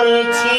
করেছি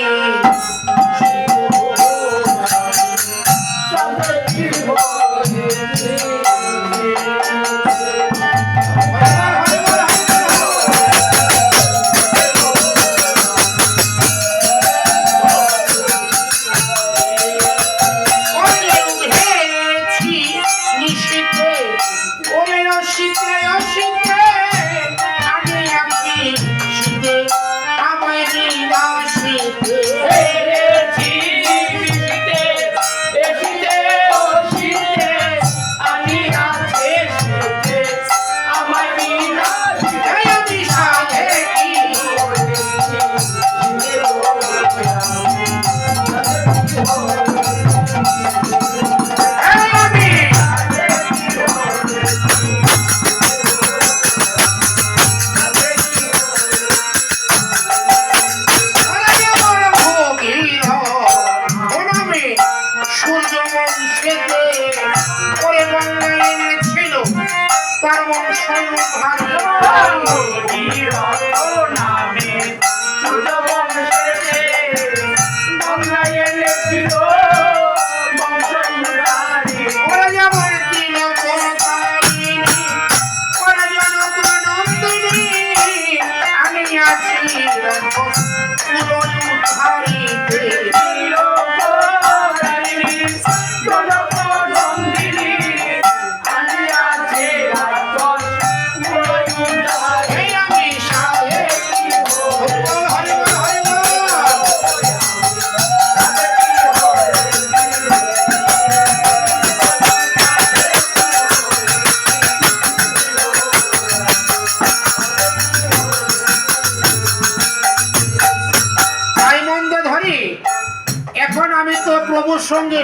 প্রভুর সঙ্গে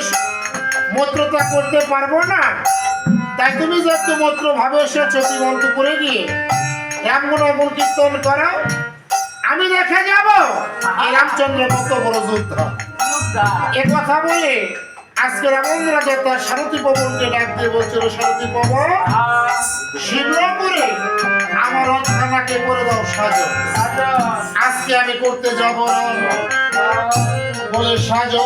মৈত্রতা করতে পারবো না, তাই তুমি যে একটু মৈত্র ভাবে এসেছো শ্রীমন্ত করে গিয়ে এমন অমন কীর্তন করো, আমি দেখে যাব এই রামচন্দ্র কত বড় যুদ্ধ। এ কথা বলে আজকে রাবণ রাজা তার সারথী পবনকে ডাক দিয়ে বলছিল, সারথী পবন শীঘ্র করে আমার রথখানাকে করে দাও সাজো, আজকে আমি করতে যাব বলে সাজো।